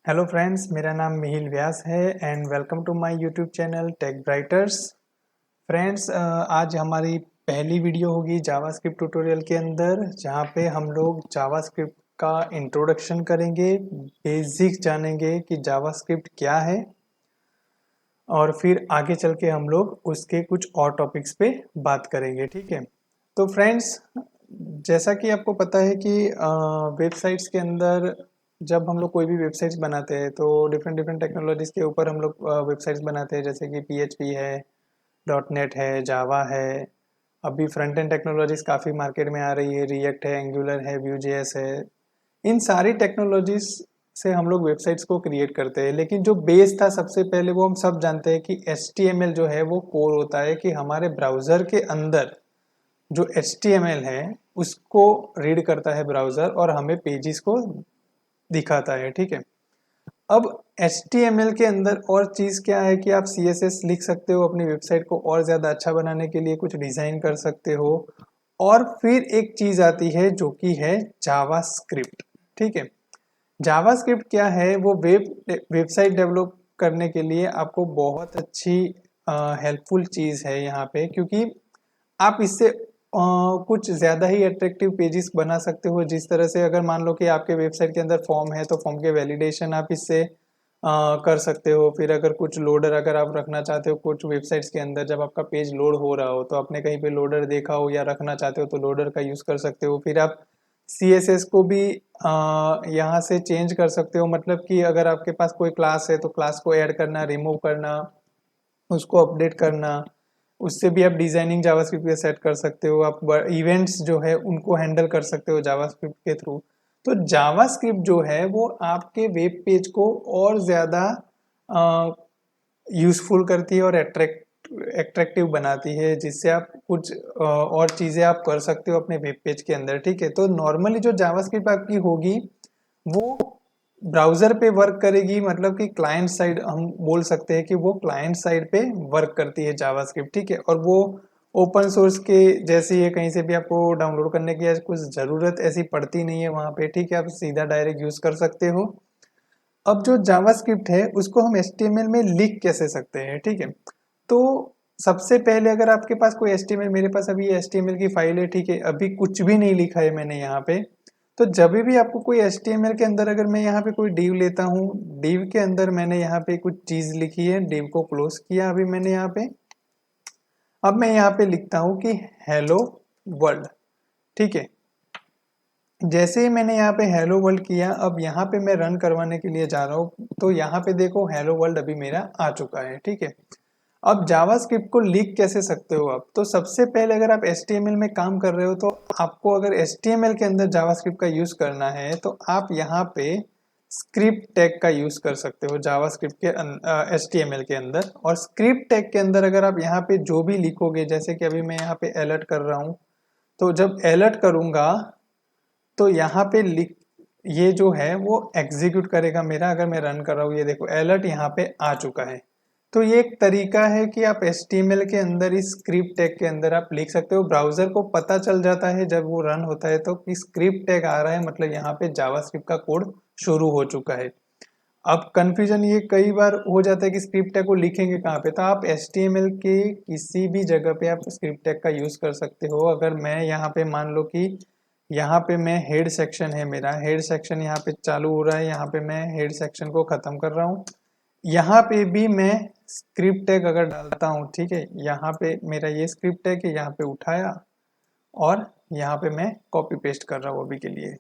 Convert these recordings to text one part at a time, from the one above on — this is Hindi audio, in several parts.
हेलो फ्रेंड्स, मेरा नाम मिहिल व्यास है and welcome to my YouTube channel Tech Brighters. Friends, आज हमारी पहली वीडियो होगी जावास्क्रिप्ट ट्यूटोरियल के अंदर, जहां पे हम लोग जावास्क्रिप्ट का इंट्रोडक्शन करेंगे, बेसिक्स जानेंगे कि जावास्क्रिप्ट क्या है और फिर आगे चल के हम लोग उसके कुछ और टॉपिक्स पे बात करेंगे। ठीक है, तो फ्रेंड्स, जैसा कि आपको पता है कि वेबसाइट्स के अंदर जब हम लोग कोई भी वेबसाइट्स बनाते हैं तो डिफरेंट डिफरेंट टेक्नोलॉजीज के ऊपर हम लोग वेबसाइट्स बनाते हैं, जैसे कि PHP है, .NET है, जावा है। अभी फ्रंट एंड टेक्नोलॉजीज काफ़ी मार्केट में आ रही है, रिएक्ट है, एंगुलर है, Vue.js है। इन सारी टेक्नोलॉजीज से हम लोग वेबसाइट्स को क्रिएट करते हैं, लेकिन जो बेस था सबसे पहले वो हम सब जानते हैं कि HTML जो है वो कोर होता है कि हमारे ब्राउज़र के अंदर जो HTML है उसको रीड करता है ब्राउज़र और हमें पेजेस को दिखाता है। ठीक है, अब HTML के अंदर और चीज़ क्या है कि आप CSS लिख सकते हो, अपनी वेबसाइट को और ज़्यादा अच्छा बनाने के लिए कुछ डिज़ाइन कर सकते हो। और फिर एक चीज़ आती है जो कि है जावास्क्रिप्ट। ठीक है, जावास्क्रिप्ट क्या है, वो वेबसाइट डेवलप करने के लिए आपको बहुत अच्छी हेल्पफुल चीज़ है यहाँ पे, क्योंकि आप इससे कुछ ज़्यादा ही अट्रैक्टिव पेजेस बना सकते हो। जिस तरह से अगर मान लो कि आपके वेबसाइट के अंदर फॉर्म है तो फॉर्म के वैलिडेशन आप इससे कर सकते हो। फिर अगर कुछ लोडर अगर आप रखना चाहते हो कुछ वेबसाइट्स के अंदर, जब आपका पेज लोड हो रहा हो तो आपने कहीं पे लोडर देखा हो या रखना चाहते हो तो लोडर का यूज़ कर सकते हो। फिर आप CSS को भी यहाँ से चेंज कर सकते हो, मतलब कि अगर आपके पास कोई क्लास है तो क्लास को ऐड करना, रिमूव करना, उसको अपडेट करना, उससे भी आप डिजाइनिंग जावास्क्रिप्ट पे सेट कर सकते हो। आप इवेंट्स जो है उनको हैंडल कर सकते हो जावास्क्रिप्ट के थ्रू। तो जावास्क्रिप्ट जो है वो आपके वेब पेज को और ज़्यादा यूज़फुल करती है और एट्रैक्टिव बनाती है, जिससे आप कुछ और चीज़ें आप कर सकते हो अपने वेब पेज के अंदर। ठीक है, तो नॉर्मली जो जावास्क्रिप्ट आपकी होगी वो ब्राउज़र पे वर्क करेगी, मतलब कि क्लाइंट साइड हम बोल सकते हैं कि वो क्लाइंट साइड पे वर्क करती है जावास्क्रिप्ट। ठीक है, और वो ओपन सोर्स के जैसे ही है, कहीं से भी आपको डाउनलोड करने की कुछ ज़रूरत ऐसी पड़ती नहीं है वहाँ पे। ठीक है, आप सीधा डायरेक्ट यूज़ कर सकते हो। अब जो जावास्क्रिप्ट है उसको हम HTML में लिख कैसे सकते हैं। ठीक है, तो सबसे पहले अगर आपके पास कोई HTML, मेरे पास अभी HTML की फाइल है। ठीक है, अभी कुछ भी नहीं लिखा है मैंने यहाँ पे। तो जब भी आपको कोई HTML के अंदर अगर मैं यहाँ पे कोई डिव लेता हूँ, डिव के अंदर मैंने यहाँ पे कुछ चीज़ लिखी है, डिव को क्लोज किया अभी मैंने यहाँ पे। अब मैं यहाँ पे लिखता हूँ कि हेलो वर्ल्ड। ठीक है, जैसे ही मैंने यहाँ पे हेलो वर्ल्ड किया, अब यहाँ पे मैं रन करवाने के लिए जा रहा हूँ, तो यहाँ पे देखो हेलो वर्ल्ड अभी मेरा आ चुका है। ठीक है, अब जावास्क्रिप्ट को लिख कैसे सकते हो आप, तो सबसे पहले अगर आप HTML में काम कर रहे हो तो आपको अगर HTML के अंदर जावास्क्रिप्ट का यूज़ करना है तो आप यहाँ पे स्क्रिप्ट टैग का यूज़ कर सकते हो जावास्क्रिप्ट के HTML के अंदर। और स्क्रिप्ट टैग के अंदर अगर आप यहाँ पे जो भी लिखोगे, जैसे कि अभी मैं यहाँ पे अलर्ट कर रहा हूँ, तो जब अलर्ट करूँगा तो यहाँ पे लिख, ये जो है वो एग्जीक्यूट करेगा मेरा। अगर मैं रन कर रहा हूँ, ये देखो अलर्ट यहाँ पे आ चुका है। तो ये एक तरीका है कि आप HTML के अंदर इस स्क्रिप्ट टैग के अंदर आप लिख सकते हो। ब्राउजर को पता चल जाता है जब वो रन होता है तो कि स्क्रिप्ट टैग आ रहा है, मतलब यहाँ पे जावास्क्रिप्ट का कोड शुरू हो चुका है। अब कंफ्यूजन ये कई बार हो जाता है कि स्क्रिप्ट टैग को लिखेंगे कहाँ पे, तो आप HTML के किसी भी जगह पे आप स्क्रिप्ट टैग का यूज़ कर सकते हो। अगर मैं यहाँ पे मान लो कि यहाँ पे मैं हेड सेक्शन है, मेरा हेड सेक्शन यहाँ पे चालू हो रहा है, यहाँ पे मैं हेड सेक्शन को ख़त्म कर रहा हूँ। यहाँ पे भी मैं स्क्रिप्ट टैग अगर डालता हूँ, ठीक है, यहाँ पे मेरा ये स्क्रिप्ट टैग है, यहाँ पे उठाया और यहाँ पे मैं कॉपी पेस्ट कर रहा हूँ। अभी के लिए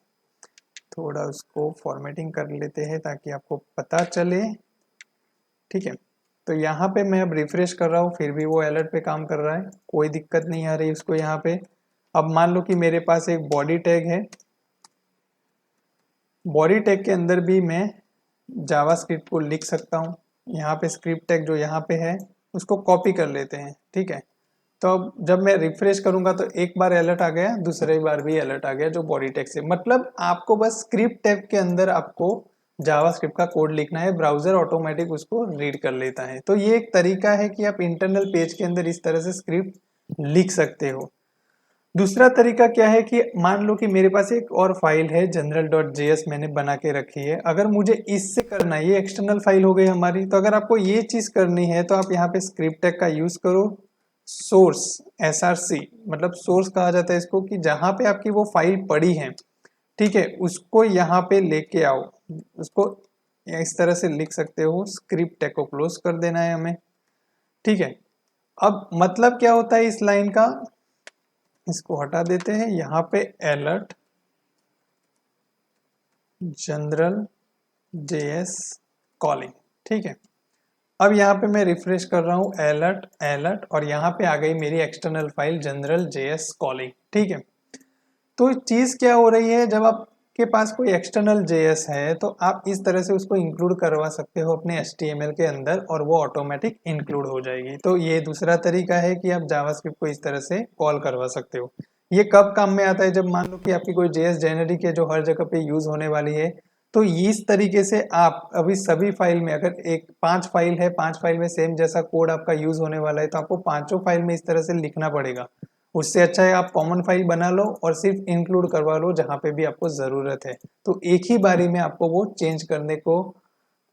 थोड़ा उसको फॉर्मेटिंग कर लेते हैं ताकि आपको पता चले। ठीक है, तो यहाँ पे मैं अब रिफ्रेश कर रहा हूँ, फिर भी वो अलर्ट पे काम कर रहा है, कोई दिक्कत नहीं आ रही उसको यहाँ पे। अब मान लो कि मेरे पास एक बॉडी टैग है, बॉडी टैग के अंदर भी मैं जावास्क्रिप्ट को लिख सकता हूँ। यहाँ पे स्क्रिप्ट टैग जो यहाँ पे है उसको कॉपी कर लेते हैं। ठीक है, तो अब जब मैं रिफ्रेश करूंगा तो एक बार अलर्ट आ गया, दूसरी बार भी अलर्ट आ गया जो बॉडी टैग से, मतलब आपको बस स्क्रिप्ट टैग के अंदर आपको जावास्क्रिप्ट का कोड लिखना है, ब्राउजर ऑटोमेटिक उसको रीड कर लेता है। तो ये एक तरीका है कि आप इंटरनल पेज के अंदर इस तरह से स्क्रिप्ट लिख सकते हो। दूसरा तरीका क्या है कि मान लो कि मेरे पास एक और फाइल है general.js मैंने बना के रखी है, अगर मुझे इससे करना है, ये एक्सटर्नल फाइल हो गई हमारी, तो अगर आपको ये चीज करनी है तो आप यहाँ पे स्क्रिप्ट टैग का यूज करो, सोर्स src, मतलब सोर्स कहा जाता है इसको, कि जहां पे आपकी वो फाइल पड़ी है, ठीक है, उसको यहाँ पे लेके आओ, उसको इस तरह से लिख सकते हो, स्क्रिप्ट टैग को क्लोज कर देना है हमें, ठीक है। अब मतलब क्या होता है इस लाइन का, इसको हटा देते हैं, यहाँ पे अलर्ट जनरल जेएस कॉलिंग, ठीक है। अब यहाँ पे मैं रिफ्रेश कर रहा हूँ, अलर्ट अलर्ट, और यहाँ पे आ गई मेरी external file general JS calling, ठीक है। तो चीज क्या हो रही है, जब आपके पास कोई एक्सटर्नल जेएस है तो आप इस तरह से उसको इंक्लूड करवा सकते हो अपने एचटीएमएल के अंदर, और वो ऑटोमेटिक इंक्लूड हो जाएगी। तो ये दूसरा तरीका है कि आप जावास्क्रिप्ट को इस तरह से कॉल करवा सकते हो। ये कब काम में आता है, जब मान लो कि आपकी कोई जेएस जेनेरिक है जो हर जगह पे यूज होने वाली है, तो इस तरीके से आप अभी सभी फाइल में, अगर एक 5 फाइल है, 5 फाइल में सेम जैसा कोड आपका यूज होने वाला है, तो आपको पांचों फाइल में इस तरह से लिखना पड़ेगा। उससे अच्छा है आप कॉमन फाइल बना लो और सिर्फ इंक्लूड करवा लो जहां पे भी आपको जरूरत है, तो एक ही बारी में आपको वो चेंज करने को,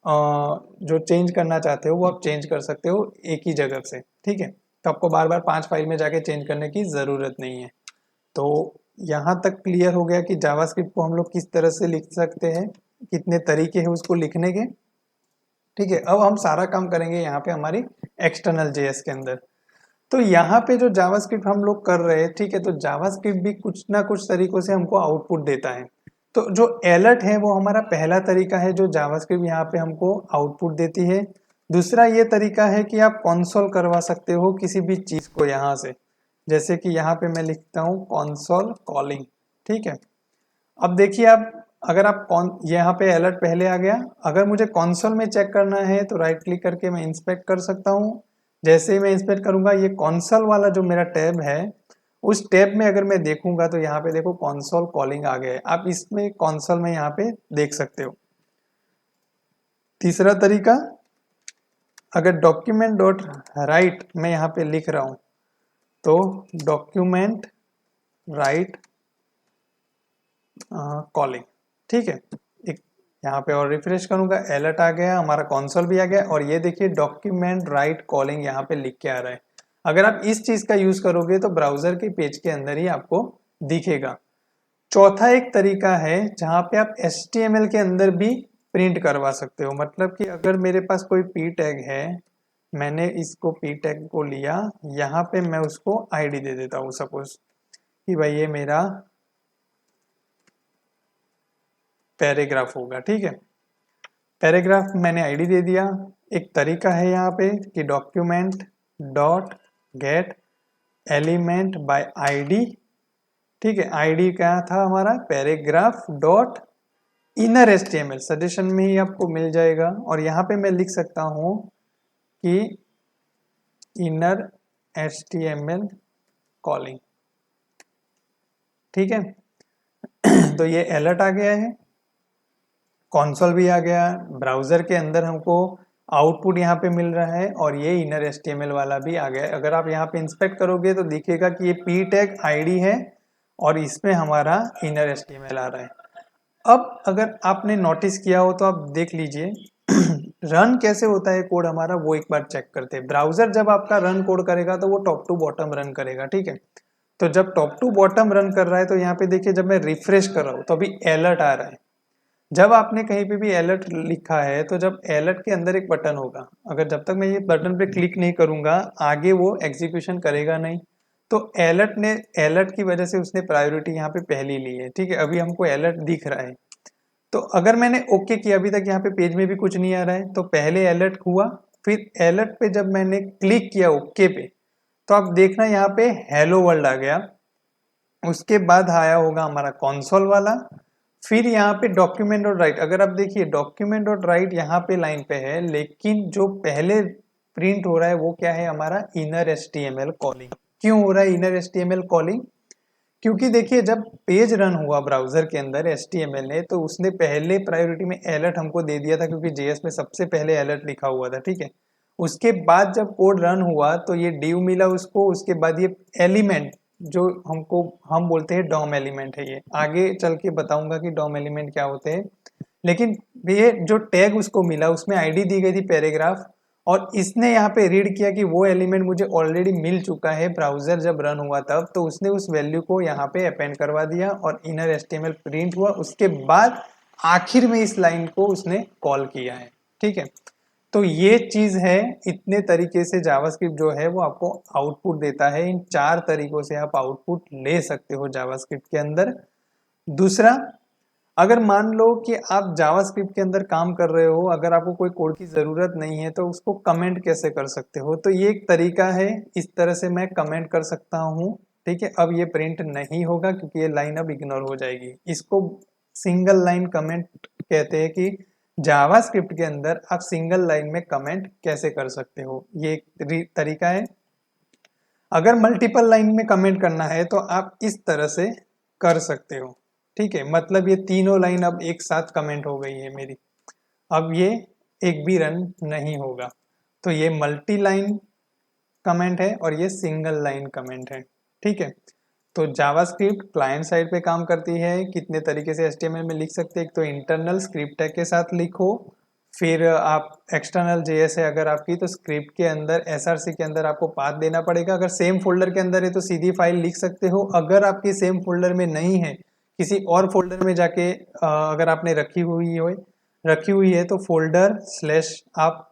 जो चेंज करना चाहते हो वो आप चेंज कर सकते हो एक ही जगह से, ठीक है। तो आपको बार बार 5 फाइल में जाके चेंज करने की जरूरत नहीं है। तो यहाँ तक क्लियर हो गया कि जावास्क्रिप्ट को हम लोग किस तरह से लिख सकते हैं, कितने तरीके हैं उसको लिखने के, ठीक है। अब हम सारा काम करेंगे यहाँ पे हमारी एक्सटर्नल जेएस के अंदर। तो यहाँ पे जो जावास्क्रिप्ट हम लोग कर रहे हैं, ठीक है, तो जावास्क्रिप्ट भी कुछ ना कुछ तरीकों से हमको आउटपुट देता है। तो जो अलर्ट है वो हमारा पहला तरीका है जो जावास्क्रिप्ट यहाँ पे हमको आउटपुट देती है। दूसरा ये तरीका है कि आप कंसोल करवा सकते हो किसी भी चीज को यहाँ से, जैसे कि यहाँ पे मैं लिखता हूँ कंसोल कॉलिंग, ठीक है। अब देखिए आप, अगर आप कौन यहाँ पे अलर्ट पहले आ गया, अगर मुझे कंसोल में चेक करना है तो राइट क्लिक करके मैं इंस्पेक्ट कर सकता हूँ। जैसे ही मैं इंस्पेक्ट करूंगा, ये कंसोल वाला जो मेरा टैब है, उस टैब में अगर मैं देखूंगा तो यहाँ पे देखो कंसोल कॉलिंग आ गया है, आप इसमें कंसोल में यहाँ पे देख सकते हो। तीसरा तरीका, अगर डॉक्यूमेंट डॉट राइट मैं यहाँ पे लिख रहा हूँ, तो डॉक्यूमेंट राइट कॉलिंग, ठीक है। एक यहाँ पे और रिफ्रेश करूंगा, अलर्ट आ गया, हमारा कंसोल भी आ गया, और ये देखिए डॉक्यूमेंट राइट कॉलिंग यहाँ पे लिख के आ रहा है। अगर आप इस चीज का यूज करोगे तो ब्राउजर के पेज के अंदर ही आपको दिखेगा। चौथा एक तरीका है जहां पे आप HTML के अंदर भी प्रिंट करवा सकते हो, मतलब कि अगर मेरे पास कोई पी टैग है, मैंने इसको पी टैग को लिया, यहाँ पे मैं उसको आईडी दे देता हूँ, सपोज कि भाई ये मेरा पैराग्राफ होगा, ठीक है। पैराग्राफ मैंने आईडी दे दिया। एक तरीका है यहाँ पे कि document dot gate element by ID, ठीक है। आईडी क्या था हमारा, paragraph dot inner HTML, suggestion में ही आपको मिल जाएगा, और यहाँ पे मैं लिख सकता हूँ कि इनर एचटीएमएल कॉलिंग, ठीक है। तो ये अलर्ट आ गया है, कंसोल भी आ गया, ब्राउजर के अंदर हमको आउटपुट यहाँ पे मिल रहा है, और ये इनर एचटीएमएल वाला भी आ गया है। अगर आप यहाँ पे इंस्पेक्ट करोगे तो दिखेगा कि ये पी टैग आईडी है और इसमें हमारा इनर एचटीएमएल आ रहा है। अब अगर आपने नोटिस किया हो तो आप देख लीजिए रन कैसे होता है कोड हमारा, वो एक बार चेक करते हैं। ब्राउजर जब आपका रन कोड करेगा तो वो टॉप टू बॉटम रन करेगा, ठीक है। तो जब टॉप टू बॉटम रन कर रहा है तो यहाँ पे देखिए जब मैं रिफ्रेश कर रहा हूँ तो अभी अलर्ट आ रहा है। जब आपने कहीं पे भी अलर्ट लिखा है तो जब अलर्ट के अंदर एक बटन होगा, अगर जब तक मैं ये बटन पे क्लिक नहीं करूंगा आगे वो एग्जीक्यूशन करेगा नहीं। तो अलर्ट की वजह से उसने प्रायोरिटी यहाँ पे पहली ली है, ठीक है। अभी हमको अलर्ट दिख रहा है, तो अगर मैंने ओके किया, अभी तक यहाँ पे पेज में भी कुछ नहीं आ रहा है, तो पहले अलर्ट हुआ, फिर अलर्ट पे जब मैंने क्लिक किया ओके पे, तो आप देखना यहाँ पे हेलो वर्ल्ड आ गया। उसके बाद आया होगा हमारा कंसोल वाला, फिर यहाँ पे डॉक्यूमेंट डॉट राइट। अगर आप देखिए डॉक्यूमेंट डॉट राइट यहाँ पे लाइन पे है, लेकिन जो पहले प्रिंट हो रहा है वो क्या है, हमारा इनर एचटीएमएल कॉलिंग। क्यों हो रहा है इनर एचटीएमएल कॉलिंग, क्योंकि देखिए जब पेज रन हुआ ब्राउजर के अंदर HTML ने, तो उसने पहले प्रायोरिटी में अलर्ट हमको दे दिया था, क्योंकि JS में सबसे पहले अलर्ट लिखा हुआ था, ठीक है। उसके बाद जब कोड रन हुआ तो ये div मिला उसको, उसके बाद ये एलिमेंट जो हम बोलते हैं डॉम एलिमेंट है। ये आगे चल के बताऊंगा कि डॉम एलिमेंट क्या होते हैं। लेकिन ये जो टैग उसको मिला उसमें आईडी दी गई थी पैराग्राफ, और इसने यहाँ पे रीड किया कि वो एलिमेंट मुझे ऑलरेडी मिल चुका है ब्राउजर जब रन हुआ तब, तो उसने उस वैल्यू को यहाँ पे अपेंड करवा दिया और इनर एचटीएमएल प्रिंट हुआ। उसके बाद आखिर में इस लाइन को उसने कॉल किया है। ठीक है, तो ये चीज है। इतने तरीके से जावास्क्रिप्ट जो है वो आपको आउटपुट देता है। इन 4 तरीकों से आप आउटपुट ले सकते हो जावास्क्रिप्ट के अंदर। दूसरा, अगर मान लो कि आप जावास्क्रिप्ट के अंदर काम कर रहे हो, अगर आपको कोई कोड की ज़रूरत नहीं है तो उसको कमेंट कैसे कर सकते हो, तो ये एक तरीका है। इस तरह से मैं कमेंट कर सकता हूँ। ठीक है, अब ये प्रिंट नहीं होगा क्योंकि ये लाइन अब इग्नोर हो जाएगी। इसको सिंगल लाइन कमेंट कहते हैं कि जावास्क्रिप्ट के अंदर आप सिंगल लाइन में कमेंट कैसे कर सकते हो, ये एक तरीका है। अगर मल्टीपल लाइन में कमेंट करना है तो आप इस तरह से कर सकते हो। ठीक है, मतलब ये तीनों लाइन अब एक साथ कमेंट हो गई है मेरी, अब ये एक भी रन नहीं होगा। तो ये मल्टी लाइन कमेंट है और ये सिंगल लाइन कमेंट है। ठीक है, तो जावास्क्रिप्ट क्लाइंट साइड पे काम करती है। कितने तरीके से एचटीएमएल में लिख सकते हैं, एक तो इंटरनल स्क्रिप्ट टैग के साथ लिखो, फिर आप एक्सटर्नल जेएस है अगर आपकी, तो स्क्रिप्ट के अंदर एसआरसी के अंदर आपको पाथ देना पड़ेगा। अगर सेम फोल्डर के अंदर है तो सीधी फाइल लिख सकते हो। अगर आपकी सेम फोल्डर में नहीं है, किसी और फोल्डर में जाके अगर आपने रखी हुई है तो फोल्डर स्लैश आप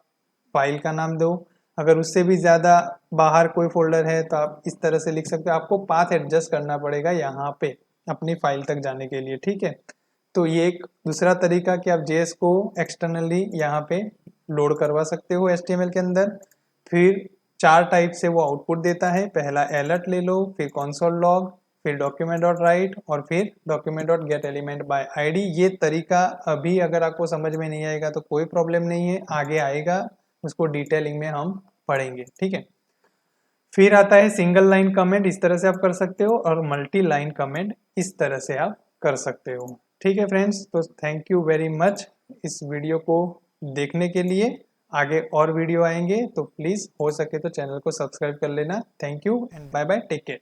फाइल का नाम दो। अगर उससे भी ज़्यादा बाहर कोई फोल्डर है तो आप इस तरह से लिख सकते हो। आपको पाथ एडजस्ट करना पड़ेगा यहाँ पे अपनी फाइल तक जाने के लिए। ठीक है, तो ये एक दूसरा तरीका कि आप जेएस को एक्सटर्नली यहाँ पे लोड करवा सकते हो एचटीएमएल के अंदर। फिर 4 टाइप से वो आउटपुट देता है। पहला अलर्ट ले लो, फिर कंसोल लॉग, फिर डॉक्यूमेंट डॉट राइट और फिर document dot gate element by ID. ये तरीका अभी अगर आपको समझ में नहीं आएगा तो कोई प्रॉब्लम नहीं है, आगे आएगा, उसको डिटेलिंग में हम पढ़ेंगे। ठीक है, फिर आता है सिंगल लाइन कमेंट, इस तरह से आप कर सकते हो, और मल्टी लाइन कमेंट इस तरह से आप कर सकते हो। ठीक है फ्रेंड्स, तो थैंक यू वेरी मच इस वीडियो को देखने के लिए। आगे और वीडियो आएंगे तो प्लीज़ हो सके तो चैनल को सब्सक्राइब कर लेना। Thank you and bye bye, take care.